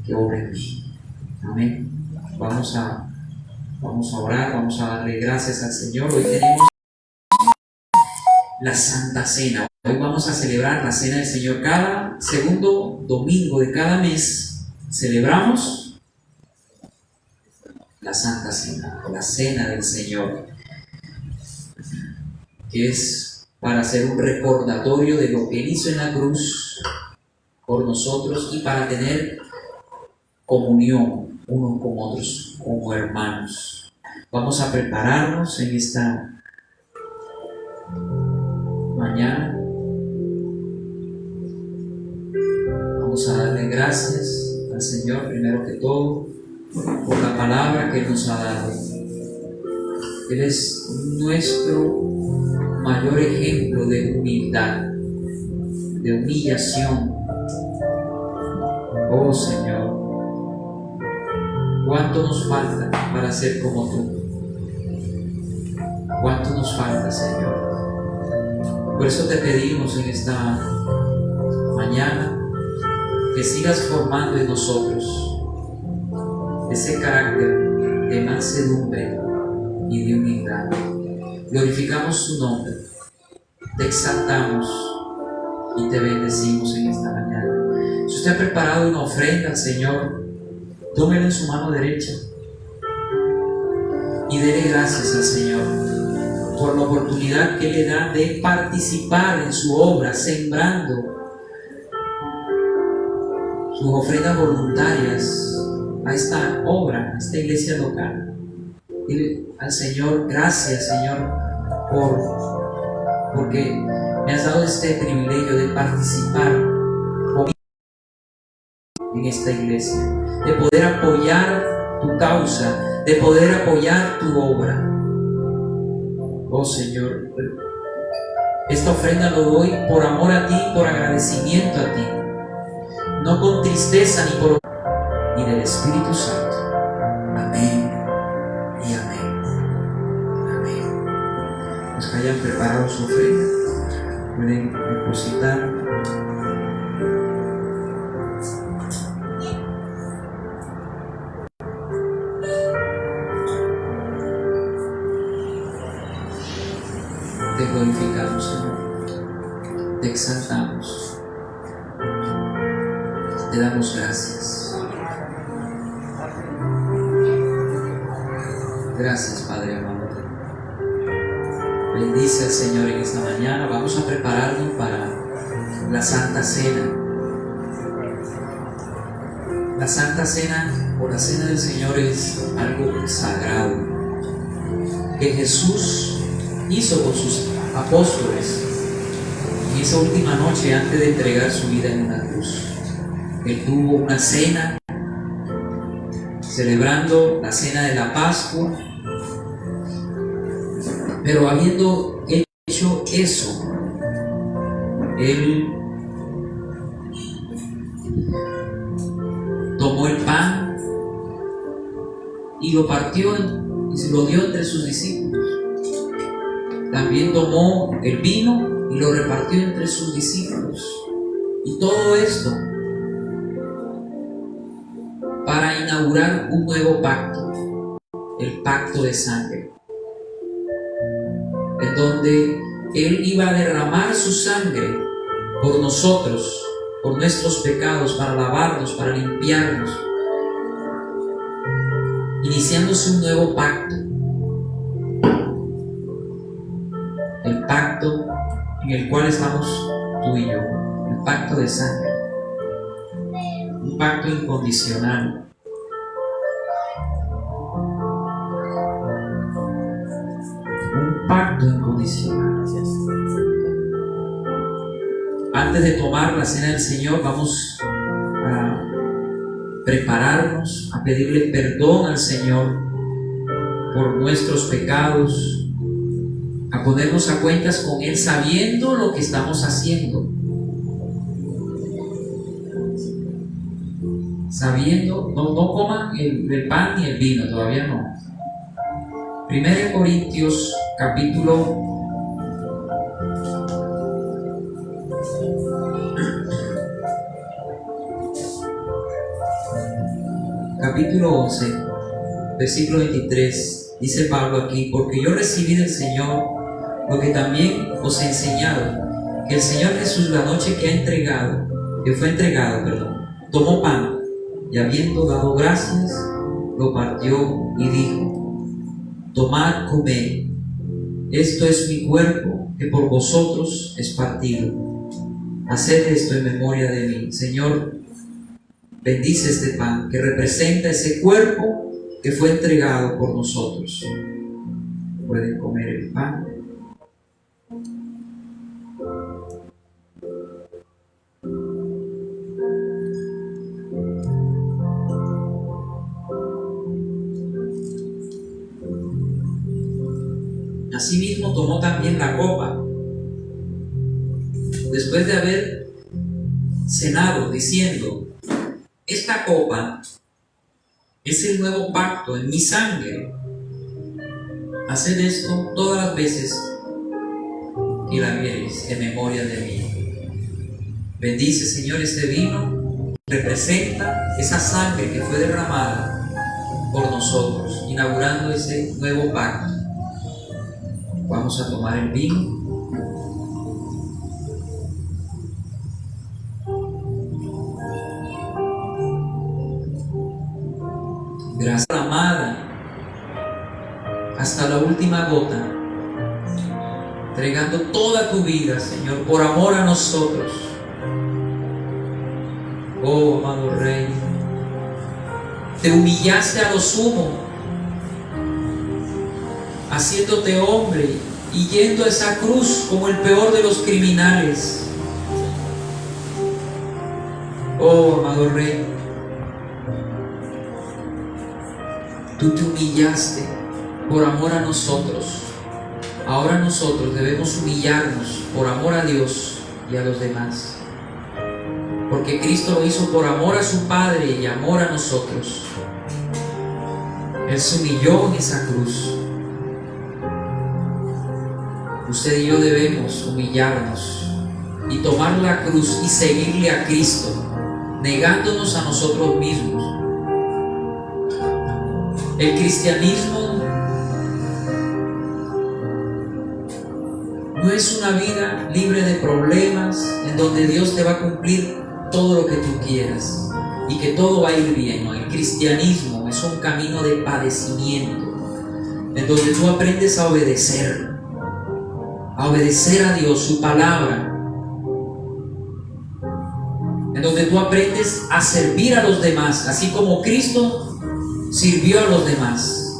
que obra en mí. Amén. Vamos a orar, vamos a darle gracias al Señor. Hoy tenemos la Santa Cena. Hoy vamos a celebrar la Cena del Señor. Cada segundo domingo de cada mes celebramos la Santa Cena, la Cena del Señor, que es para hacer un recordatorio de lo que Él hizo en la cruz por nosotros y para tener comunión unos con otros como hermanos. Vamos a prepararnos en esta mañana. Vamos a darle gracias al Señor primero que todo por la palabra que Él nos ha dado. Él es nuestro mayor ejemplo de humildad, de humillación. Oh Señor, ¿cuánto nos falta para ser como tú? ¿Cuánto nos falta, Señor? Por eso te pedimos en esta mañana que sigas formando en nosotros ese carácter de mansedumbre y de humildad. Glorificamos su nombre, te exaltamos y te bendecimos en esta mañana. Si usted ha preparado una ofrenda al Señor, tómela en su mano derecha y dele gracias al Señor por la oportunidad que le da de participar en su obra, sembrando sus ofrendas voluntarias a esta obra, a esta iglesia local. Dile al Señor, gracias Señor, porque me has dado este privilegio de participar en esta iglesia, de poder apoyar tu causa, de poder apoyar tu obra. Oh Señor, esta ofrenda lo doy por amor a ti, por agradecimiento a ti, no con tristeza ni del Espíritu Santo. Amén y amén. Amén. Los que hayan preparado su ofrenda pueden depositar. Te glorificamos, Señor. Te exaltamos. Te damos gracias. Gracias, Padre amado. Bendice al Señor en esta mañana. Vamos a prepararnos para la Santa Cena. La Santa Cena o la Cena del Señor es algo sagrado que Jesús hizo con sus apóstoles en esa última noche antes de entregar su vida en una cruz. Él tuvo una cena celebrando la cena de la Pascua, pero habiendo hecho eso, Él tomó el pan y lo partió y se lo dio entre sus discípulos. También tomó el vino y lo repartió entre sus discípulos. Y todo esto para inaugurar un nuevo pacto, el pacto de sangre, en donde Él iba a derramar su sangre por nosotros, por nuestros pecados, para lavarnos, para limpiarnos, iniciándose un nuevo pacto. El pacto en el cual estamos tú y yo, el pacto de sangre, un pacto incondicional. Un pacto incondicional. Antes de tomar la cena del Señor, vamos a prepararnos, a pedirle perdón al Señor por nuestros pecados, a ponernos a cuentas con Él sabiendo lo que estamos haciendo, sabiendo. No coman el pan ni el vino, todavía no. 1 Corintios capítulo 11, versículo 23, dice Pablo aquí: porque yo recibí del Señor lo que también os he enseñado, que el Señor Jesús, la noche que fue entregado, tomó pan y habiendo dado gracias, lo partió y dijo: tomad, comed, esto es mi cuerpo que por vosotros es partido. Haced esto en memoria de mí. Señor, bendice este pan que representa ese cuerpo que fue entregado por nosotros. Pueden comer el pan. tomó también la copa, después de haber cenado, diciendo: esta copa es el nuevo pacto en mi sangre. Haced esto todas las veces que la bebiereis en memoria de mí. Bendice, Señor, este vino. Representa esa sangre que fue derramada por nosotros, inaugurando ese nuevo pacto. Vamos a tomar el vino. Gracias, amada, hasta la última gota, entregando toda tu vida, Señor, por amor a nosotros. Oh, amado Rey, te humillaste a lo sumo, haciéndote hombre y yendo a esa cruz como el peor de los criminales. Oh, amado Rey, tú te humillaste por amor a nosotros. Ahora nosotros debemos humillarnos por amor a Dios y a los demás. Porque Cristo lo hizo por amor a su Padre y amor a nosotros. Él se humilló en esa cruz. Usted y yo debemos humillarnos y tomar la cruz y seguirle a Cristo, negándonos a nosotros mismos. El cristianismo no es una vida libre de problemas en donde Dios te va a cumplir todo lo que tú quieras y que todo va a ir bien. ¿No? El cristianismo es un camino de padecimiento en donde tú aprendes a obedecer a Dios, su palabra, en donde tú aprendes a servir a los demás, así como Cristo sirvió a los demás,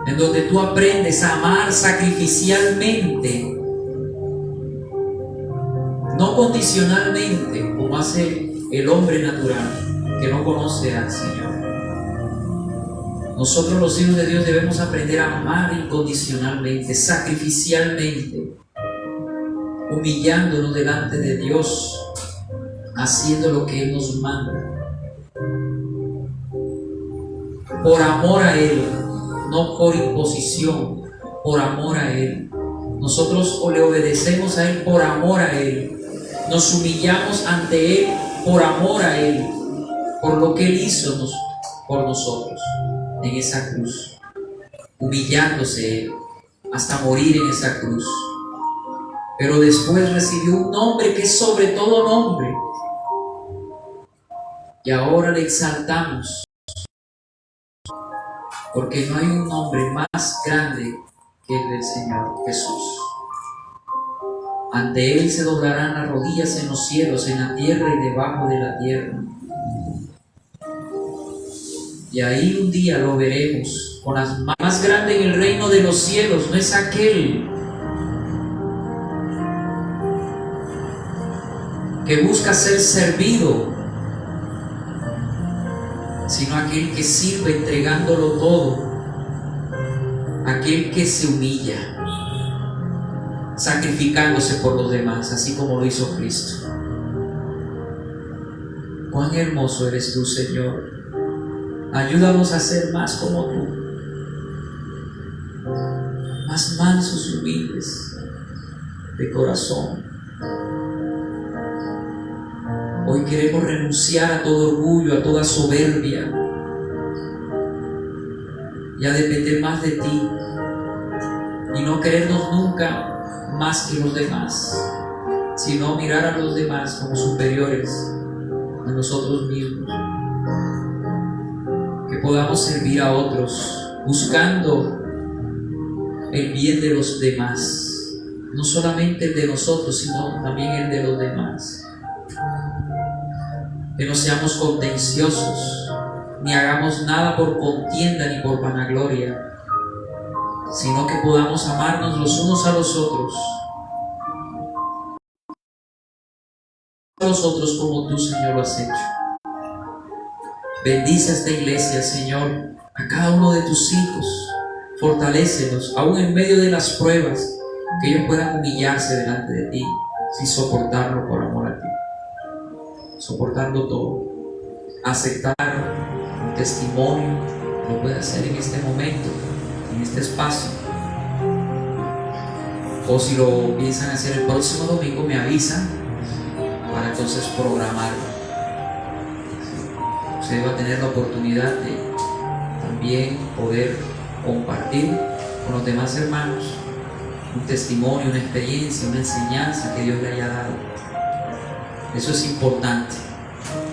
en donde tú aprendes a amar sacrificialmente, no condicionalmente, como hace el hombre natural que no conoce al Señor. Nosotros los hijos de Dios debemos aprender a amar incondicionalmente, sacrificialmente, humillándonos delante de Dios, haciendo lo que Él nos manda, por amor a Él, no por imposición, por amor a Él. Nosotros le obedecemos a Él por amor a Él, nos humillamos ante Él por amor a Él, por lo que Él hizo por nosotros en esa cruz, humillándose Él hasta morir en esa cruz. Pero después recibió un nombre que es sobre todo nombre, y ahora le exaltamos, porque no hay un nombre más grande que el del Señor Jesús. Ante Él se doblarán las rodillas en los cielos, en la tierra y debajo de la tierra. Y ahí un día lo veremos con las más grande en el reino de los cielos. No es aquel que busca ser servido, sino aquel que sirve entregándolo todo, aquel que se humilla, sacrificándose por los demás, así como lo hizo Cristo. Cuán hermoso eres tú, Señor. Ayúdanos a ser más como tú, más mansos y humildes de corazón. Hoy queremos renunciar a todo orgullo, a toda soberbia, y a depender más de ti, y no querernos nunca más que los demás, sino mirar a los demás como superiores a nosotros mismos. Que podamos servir a otros buscando el bien de los demás, no solamente el de nosotros, sino también el de los demás. Que no seamos contenciosos, ni hagamos nada por contienda ni por vanagloria, sino que podamos amarnos los unos a los otros como tú, Señor, lo has hecho. Bendice a esta iglesia, Señor, a cada uno de tus hijos, fortalécelos, aún en medio de las pruebas, que ellos puedan humillarse delante de ti, sin soportarlo por amor a ti, soportando todo, aceptar un testimonio, lo puede hacer en este momento, en este espacio, o si lo piensan hacer el próximo domingo, me avisan para entonces programarlo. Usted va a tener la oportunidad de también poder compartir con los demás hermanos un testimonio, una experiencia, una enseñanza que Dios le haya dado. Eso es importante,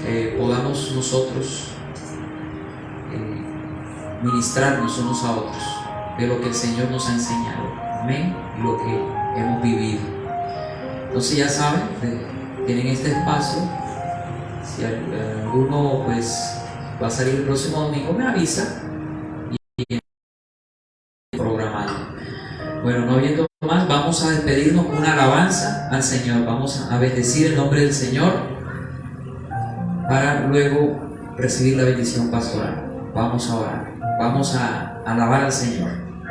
que podamos nosotros ministrarnos unos a otros de lo que el Señor nos ha enseñado, amén, y lo que hemos vivido. Entonces ya saben, tienen este espacio. Si alguno pues va a salir el próximo domingo, me avisa y programado. Bueno, no habiendo más, vamos a despedirnos con una alabanza al Señor. Vamos a bendecir el nombre del Señor para luego recibir la bendición pastoral. Vamos a orar, vamos a alabar al Señor.